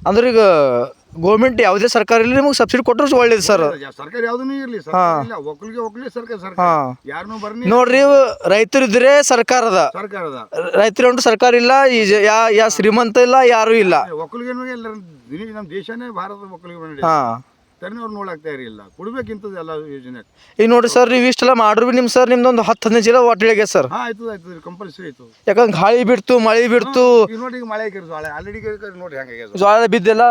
ಅಂದ್ರೆ ಈಗ ಗೌರ್ಮೆಂಟ್ ಯಾವುದೇ ಸರ್ಕಾರ ಇಲ್ಲ ನಿಮಗೆ ಸಬ್ಸಿಡಿ ಕೊಟ್ಟರು ಒಳ್ಳೇದು ಸರ್. ಸರ್ಕಾರ ಯಾವುದೂ ಇರಲಿ ಇಲ್ಲ, ಒಕ್ಕಲಿಗೆ ಸರ್ಕಾರ ಯಾರನ್ನೂ ಬರ್ನಿ ನೋಡ್ರಿ, ರೈತರು ಇದ್ರೆ ಸರ್ಕಾರದ ರೈತರು ಉಂಟು ಸರ್ಕಾರ ಇಲ್ಲ, ಯಾ ಶ್ರೀಮಂತ ಇಲ್ಲ, ಯಾರು ಇಲ್ಲ. ಒಕ್ಕಲಿಗೆ ಎಲ್ಲರೂ ನಮ್ಮ ದೇಶನೇ ಭಾರತ ಒಕ್ಕಲಿಗೆ ಅವ್ರು ನೋಡಾಕ್ತಾ ಇರಲಿಲ್ಲ, ಕೊಡ್ಬೇಕಿಂತದ್ದು ಎಲ್ಲ ಯೋಜನೆ. ಈಗ ನೋಡ್ರಿ ಸರ್, ನೀವು ಇಷ್ಟೆಲ್ಲ ಮಾಡ್ರು ಬಿ ಸರ್ ನಿಮ್ದೊಂದು 10-15 ಚೀಲ ಒಟ್ಟಿಗೆ ಸರ್. ಆಯ್ತು ಕಂಪಲ್ಸರಿ ಆಯ್ತು. ಯಾಕಂದ್ರೆ ಗಾಳಿ ಬಿಡ್ತು, ಮಳೆ ಬಿಡ್ತು. ಈಗ ನೋಡಿ, ಈಗ ಮಳೆ ಆಲ್ರೆಡಿ ನೋಡಿ ಹೆಂಗೆ ಜ್ವಾಳ ಬಿದ್ದೆಲ್ಲ.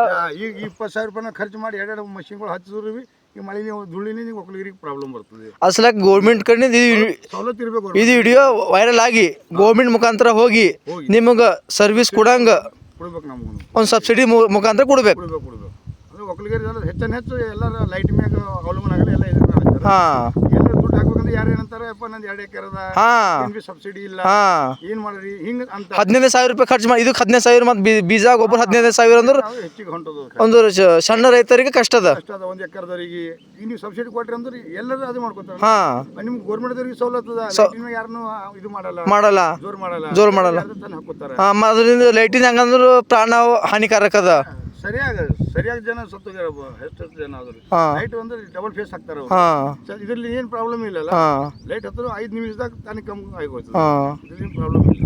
ಈಗ 20,000 ರೂಪಾಯಿನ ಖರ್ಚು ಮಾಡಿ ಎರಡು ಮಷಿನ್ಗಳು ಹಚ್ಚಿದ್ರು ಬಿ ಈ ಮಳೆ ಧೂಳಿನ ಒಕ್ಕಲಿಗರಿಗೆ ಪ್ರಾಬ್ಲಮ್ ಬರ್ತದೆ. ಅಸಲ ಗೌರ್ಮೆಂಟ್ ಕಡೆ ಸವಲತ್ತು ಇರಬೇಕು. ಇದು ವಿಡಿಯೋ ವೈರಲ್ ಆಗಿ ಗೌರ್ಮೆಂಟ್ ಮುಖಾಂತರ ಹೋಗಿ ನಿಮಗೆ ಸರ್ವಿಸ್ ಕೊಡಂಗ ಕೊಡ್ಬೇಕು, ನಮಗೂ ಒಂದು ಸಬ್ಸಿಡಿ ಮುಖಾಂತರ ಕೊಡ್ಬೇಕು. ಅಂದ್ರೆ ಒಕ್ಕಲಿಗರಿಗೆ ಹೆಚ್ಚು ಎಲ್ಲರ ಲೈಟ್ ಮ್ಯಾಗ ಅವಲಂಬನೆ ಆಗಲಿ, ಎಲ್ಲ ಇದು ಎಲ್ಲರೂ ದುಡ್ಡು ಹಾಕ್ಬೇಕಂದ್ರೆ ಯಾರು ಏನಂತಾರೆ, ಅಪ್ಪ ನಂದು 2 ಎಕರೆ ಸಬ್ಸಿಡಿ ಇಲ್ಲ, ಏನ್ ಮಾಡ್ರಿ ಹಿಂಗ ಅಂತ. 15,000 ರೂಪಾಯಿ ಖರ್ಚು ಮಾಡಿ, ಇದಕ್ಕೆ 15,000 ಮತ್ತೆ ಬೀಜ ಗೊಬ್ಬರ 15,000 ಅಂದ್ರೆ ಹೆಚ್ಚಿಗೆ ಹೊಂಟದು. ಒಂದು ಸಣ್ಣ ರೈತರಿಗೆ ಕಷ್ಟ ಅದ. 1 ಎಕರೆದವರಿಗೆ ಈಗ ನೀವು ಸಬ್ಸಿಡಿ ಕೊಟ್ರಿ ಅಂದ್ರೆ ಎಲ್ಲರೂ ಅದು ಮಾಡ್ಕೊತಾರೆ. ನಿಮ್ಗೆ ಗೌರ್ಮೆಂಟ್ದವ್ರಿಗೆ ಸೌಲತ್ತು ಯಾರನ್ನು ಇದು ಮಾಡಲ್ಲ, ಜೋರ್ ಮಾಡಲ್ಲ ಹಾಕೋತಾರೆ. ಅದರಿಂದ ಲೈಟಿನ ಹಂಗಂದ್ರೆ ಪ್ರಾಣ ಹಾನಿಕಾರಕ ಅದ. ಸರಿಯಾಗಿ ಜನ ಸತ್ತೋಗ್ಯಾರ, ಎಷ್ಟು ಜನ ಆದ್ರು. ಲೈಟ್ ಅಂದ್ರೆ ಡಬಲ್ ಫೇಸ್ ಹಾಕ್ತಾರ. ಇದ್ರಲ್ಲಿ ಏನ್ ಪ್ರಾಬ್ಲಮ್ ಇಲ್ಲಲ್ಲ, ಲೈಟ್ ಹತ್ರ 5 ನಿಮಿಷದಾಗ ತಾನೇ ಕಮ್ಮಿ ಆಗೋಯ್ತು, ಇದ್ರಲ್ಲಿ ಪ್ರಾಬ್ಲಮ್ ಇಲ್ಲ.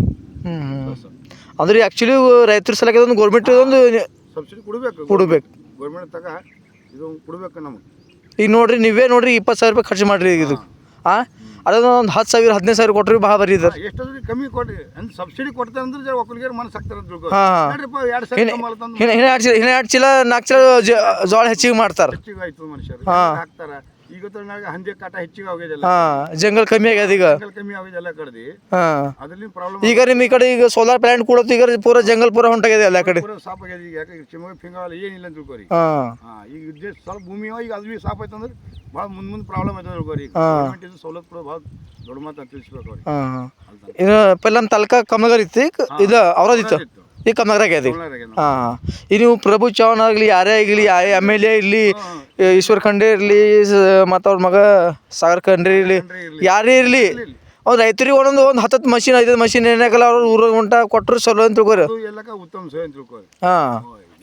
ಅಂದ್ರೆ ಆಕ್ಚುಲಿ ರೈತರ ಸಲಕ್ಕೆ ಒಂದು ಗೌರ್ಮೆಂಟ್ ಒಂದು ಸಬ್ಸಿಡಿ ಕೊಡ್ಬೇಕು, ಗೌರ್ಮೆಂಟ್ ತಗ ಇದು ಕೊಡ್ಬೇಕು ನಮಗೆ. ಈಗ ನೋಡ್ರಿ, ನೀವೇ ನೋಡ್ರಿ 20,000 ರೂಪಾಯಿ ಖರ್ಚು ಮಾಡ್ರಿ ಇದು. ಅದೊಂದು 10,000 15,000 ಕೊಟ್ರಿ ಭಾಳ ಬರೀ ಇದ್ದಾರೆ. ಎಷ್ಟಾದ್ರೂ ಕಮ್ಮಿ ಕೊಡ್ರಿ, ಅಂದ್ರೆ ಸಬ್ಸಿಡಿ ಕೊಡ್ತಾರೆ ಅಂದ್ರೆ ಒಕ್ಕಲಿಗೆ ಮನಸ್ಸು ಹಾಕ್ತಾರೆ. 2 ಚೀಲ 4 ಚೀಲ ಜೋಳ ಹೆಚ್ಚಿಗೆ ಮಾಡ್ತಾರೆ. ಹೆಚ್ಚಿಗೆ ಆಯ್ತು ಮನುಷ್ಯರು ಹಾಕ್ತಾರ. ಈಗ ಹಂದಿ ಕಾಟ ಹೆಚ್ಚಿಗೆ ಆಗೋದಿಲ್ಲ, ಜಂಗಲ್ ಕಮ್ಮಿ ಆಗ್ಯದ. ಈಗ ಕಮ್ಮಿ ಆಗೋದೆಲ್ಲ ಕಡೆ ಅದ್ರಲ್ಲಿ ಪ್ರಾಬ್ಲಮ್. ಈಗ ನಿಮ್ ಈ ಕಡೆ ಈಗ ಸೋಲಾರ್ ಪ್ಲಾಂಟ್ ಕೊಡೋದು, ಈಗ ಪೂರ ಜಂಗಲ್ ಪೂರ ಹೊಂಟಾಗಿದೆ ಎಲ್ಲ ಕಡೆ, ಸಾಫ್ ಆಗ್ಯದ. ಈಗ ಯಾಕೆ ಶಿವಮೊಗ್ಗ ಫಿಂಗಾಲ ಏನಿಲ್ಲ ಅಂತ ತಿಳ್ಕೊರಿ. ಈಗ ಸ್ವಲ್ಪ ಭೂಮಿ ಈಗ ಅದು ಬಿ ಸಾಫ್ ಆಯ್ತು ಅಂದ್ರೆ ಭಾಳ ಮುಂದೆ ಪ್ರಾಬ್ಲಮ್ ಆಯ್ತು ತಿಳ್ಕೊರಿ. ಗೌರ್ಮೆಂಟ್ ಇದು ಸವಲತ್ತು ಕೂಡ ಭಾಳ ದೊಡ್ಡ ಮಾತು ತಿಳಿಸ್ಬೇಕು ಅವ್ರಿಗೆ. ಇದು ಪೆಲ್ಲ ನಮ್ಮ ತಾಲೂಕಾ ಕಮಲಗರ್ ಇತ್ತು, ಇದು ಅವ್ರದಿತ್ತು, ಈಗ ಕಮಲಗರ ಆಗ್ಯದ. ಈಗ ನೀವು ಪ್ರಭು ಚೌಹಾಣ್ ಆಗಲಿ, ಯಾರೇ ಆಗಲಿ, MLA ಇರಲಿ, ಈಶ್ವರ್ ಖಂಡ್ರೆ ಇರಲಿ, ಮತ್ತು ಅವ್ರ ಮಗ ಸಾಗರ್ ಖಂಡ್ರೆ ಇರಲಿ, ಯಾರೇ ಇರಲಿ, ಅವ್ರು ರೈತರಿಗೆ ಒಂದೊಂದು 10 ಮಷಿನ್ 5 ಮಷಿನ್ ಏನಾಗಲ್ಲ ಅವ್ರು ಊರಾಗ ಹೊಂಟ ಕೊಟ್ಟರು ಸೊಲ್ಲ ಅಂತ ತಿಳ್ಕೊರಿ.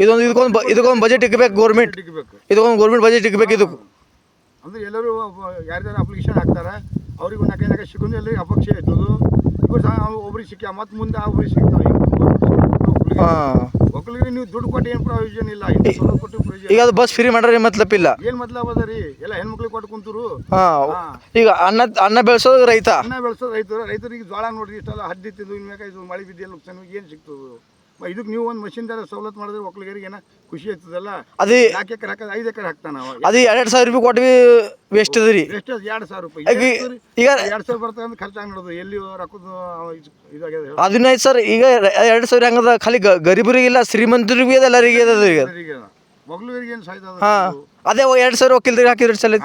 ಇದಕ್ಕೊಂದು ಬಜೆಟ್ ಇಕ್ಕಬೇಕು ಗೌರ್ಮೆಂಟ್, ಇದಕ್ಕೊಂದು ಗೌರ್ಮೆಂಟ್ ಬಜೆಟ್ ಇಕ್ಕಬೇಕು. ಇದಕ್ಕೆ ಅಂದ್ರೆ ಎಲ್ಲರೂ ಯಾರ್ಯಾರು ಅಪ್ಲಿಕೇಶನ್ ಹಾಕ್ತಾರೆ ಅವ್ರಿಗೆ 4 ಸಿಕ್ಕೊಂಡು ಎಲ್ಲರಿಗೆ ಅಪಕ್ಷ ಆಯ್ತದು. ಒಬ್ರಿಗೆ ಸಿಕ್ಕ ಮತ್ತೆ ಮುಂದೆ ಒಬ್ರಿಗೆ ಸಿಗ್ತಾವೆ. ಒಕ್ಕಲಿಗೆ ನೀವು ದುಡ್ಡು ಕೊಟ್ಟು ಏನು ಪ್ರಯೋಜನ ಇಲ್ಲ, ಈಗ ಅದು ಬಸ್ ಫ್ರೀ ಮಾಡ್ರಿ ಮತ್ಲಬ್ ಇಲ್ಲ. ಏನ್ ಮತ್ಲಬ್ ಅದ ರೀ, ಎಲ್ಲ ಹೆಣ್ಮಕ್ಳಿಗೆ ಕೊಟ್ಟು ಕುಂತರು. ಈಗ ಅನ್ನ ಬೆಳೆಸೋದು ರೈತ, ರೈತರಿಗೆ ಜೋಳ ನೋಡ್ರಿ, ಇಷ್ಟೆಲ್ಲ ಹದ್ದಿ ತಿಂದು ಇನ್ಮ್ಯಾಗ ಇದು ಮಳೆ ಬಿದ್ದಿಲ್ಲ, ಏನು ಸಿಗ್ತದೆ. ಇದಕ್ಕೆ ನೀವು ಒಂದು ಮಷಿನ್ ತರ ಸವಲತ್ತು ಮಾಡಿದ್ರೆ ಒಕ್ಕಲಿಗರಿಗೆ ಏನೋ ಖುಷಿ ಆಗ್ತದಲ್ಲ. ಅದೇ 4 ಎಕರೆ ಹಾಕೋದು 5 ಎಕರೆ ಹಾಕ್ತಾನ, ಅದು 2,000 ರೂಪಾಯಿ ಕೊಟ್ವಿ ವೇಸ್ಟ್ ಅದ ರೀ. ವೇಸ್ಟ್ 2,000 ರೂಪಾಯಿ. ಈಗ 2,000 ಬರ್ತದೆ ಖರ್ಚಾಗಿ ನೋಡೋದು, ಎಲ್ಲಿ ರೊಕ್ಕದ ಇದಾಗ್ಯದ. ಅದನ್ನ ಸರ್ ಈಗ 2,000 ಹೆಂಗದ, ಖಾಲಿ ಗರೀಬರಿಗೆ ಇಲ್ಲ, ಶ್ರೀಮಂತರಿಗೆ ಅದ, ಎಲ್ಲರಿಗೆ ಅದ. ಈಗ ಒಕ್ಕಲಿಗರಿಗೆ ಏನು ಸಾಯ್ತದ, ಅದೇ 2,000 ಒಕ್ಕಲಿಗರಿಗೆ ಹಾಕಿದ್ರೆ ಸಲ.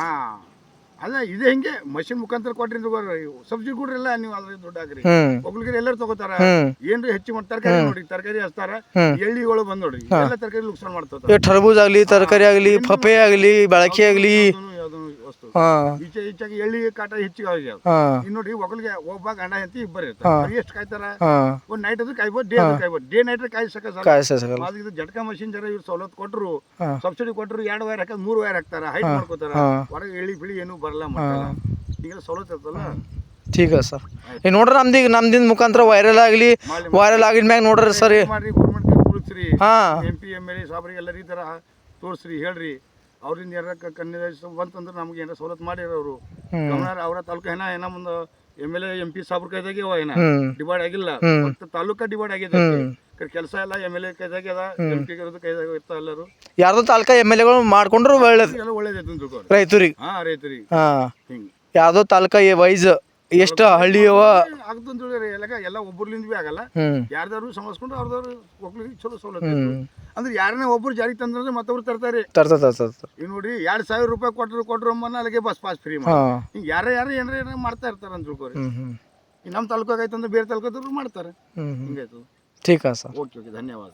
ಅಲ್ಲ ಇದು ಹೆಂಗೆ ಮಷಿನ್ ಮುಖಾಂತರ ಕೊಟ್ರಿ ಸಬ್ಸಿಡಿ ಕೊಡ್ರಿಲ್ಲ, ನೀವು ಅದ್ರ ದುಡ್ಡು ಹಾಕ್ರಿ. ಒಕ್ಕಲಿಗರು ಎಲ್ಲರೂ ತಗೋತಾರ. ಏನ್ರಿ ಹೆಚ್ಚು ತರಕಾರಿ ನೋಡ್ರಿ, ತರಕಾರಿ ಹಚ್ತಾರ, ಎಳ್ಳಿಗಳು ಬಂದ್ ನೋಡ್ರಿ, ಎಲ್ಲ ತರಕಾರಿ ನುಕ್ಸಾನ್ ಮಾಡ್ತಾರ. ಟರ್ಬೂಜ್ ಆಗ್ಲಿ, ತರಕಾರಿ ಆಗ್ಲಿ, ಪಪೆ ಆಗ್ಲಿ, ಬಳಕೆ ಆಗ್ಲಿ, ಈಚೆಗೆ ಎಳ್ಳಿ ಕಾಟ ಹೆಚ್ಚಿಗೆ ಆಗ್ಯಾವ. ಇನ್ನು ನೋಡ್ರಿ ಒಕ್ಕಲಿಗೆ ಒಬ್ಬ ಗಂಡ ಅಂತ ಇಬ್ಬರು ಇರ್ತಾರೆ, ಎಷ್ಟು ಕಾಯ್ತಾರ. ಒಂದ್ ನೈಟ್ ಅದು ಕಾಯ್ಬೋದು, ಡೇ ಅದು ಕಾಯ್ಬೋದು. ಡೇ ನೈಟ್ ಕಾಯ್ಸಕ ಇದು ಜಟ್ಕಾ ಮಷಿನ್ ಜರ ಇವ್ರು ಸವಲತ್ತು ಕೊಟ್ರು, ಸಬ್ಸಿಡಿ ಕೊಟ್ರು, 2 ವೈರ್ ಹಾಕೋದು 3 ವೈರ್ ಹಾಕ್ತಾರ, ಹೈಟ್ ಮಾಡ್ಕೋತಾರ. ಹೊರಗೆ ಎಳ್ಳಿ ಬಿಳಿ ಏನು ಬರಲ್ಲ, ಈಗ ಸವಲತ್ತು ಇರ್ತಲ್ಲ. ಠೀಕ್ ಅದ ಸರ್. ಈಗ ನೋಡ್ರಿ ನಮ್ದಿಂದ ಮುಖಾಂತರ ವೈರಲ್ ಆಗಿದ ಮ್ಯಾಗ ನೋಡ್ರಿ ಸರ್, ಮಾಡ್ರಿ ಗೌರ್ಮೆಂಟ್ ತೋರಿಸ್ರಿ, MP MLA ಸಾಬ್ರಿಗೆ ಎಲ್ಲರೂ ಈ ತರ ತೋರಿಸ್ರಿ, ಹೇಳ್ರಿ. ಅವ್ರಿಂದ ಯಾರ ಕನ್ಯಾ ಬಂತಂದ್ರೆ ನಮ್ಗೆ ಏನಾರ ಸವಲತ್ತು ಮಾಡಿರ ಅವರು ಅವರ ತಾಲೂಕು ಏನ ಮುಂದೆ MLA MP ಸಾಬ್ರ ಕೈದಾಗೆ ಏನ ಡಿವೈಡ್ ಆಗಿಲ್ಲ, ತಾಲೂಕ ಡಿವೈಡ್ ಆಗಿದೆ. ಕೆಲಸ ಎಲ್ಲ MLA ಕೈದಾಗ್ಯದ, MP ಕೈದಾಗ ಇರ್ತಾ ಎಲ್ಲರೂ. ಯಾರ್ದು ತಾಲೂಕ MLAಗಳು ಮಾಡ್ಕೊಂಡ್ರು ಒಳ್ಳೇದು ರೈತರಿಗೆ. ಹಿಂಗೆ ಯಾವ್ದೋ ತಾಲೂಕ ವೈಸ್ ಎಷ್ಟು ಹಳ್ಳಿ ಆಗ್ತಂತೇಳಿ ಎಲ್ಲ ಒಬ್ಬರ್ಲಿಂದ ಬಿ ಆಗಲ್ಲ. ಯಾರ್ದಾರು ಸಮಸ್ಕೊಂಡು ಅವ್ರದವ್ರು ಒಕ್ಕಲಿಗೆ ಚಲೋ ಸವಲತ್ತು. ಅಂದ್ರೆ ಯಾರನ್ನ ಒಬ್ರು ಜಾರಿಗೆ ತಂದ್ರೆ ಮತ್ತೊಬ್ರು ತರ್ತಾರೆ. ಈಗ ನೋಡಿ 2,000 ರೂಪಾಯಿ ಕೊಟ್ರು ಅಲ್ಲಿಗೆ ಬಸ್ ಪಾಸ್ ಫ್ರೀ ಮಾಡಿ. ಹಿಂಗೆ ಯಾರು ಏನಾರ ಮಾಡ್ತಾ ಇರ್ತಾರ ಅಂತ ತಿಳ್ಕೊರಿ. ನಮ್ಮ ತಾಲೂಕಾಗ ಆಯ್ತಂದ್ರೆ ಬೇರೆ ತಾಲೂಕದವ್ರು ಮಾಡ್ತಾರೆ. ಹಿಂಗಾಯ್ತು. ಠೀಕ್ ಸರ್. ಓಕೆ ಧನ್ಯವಾದ.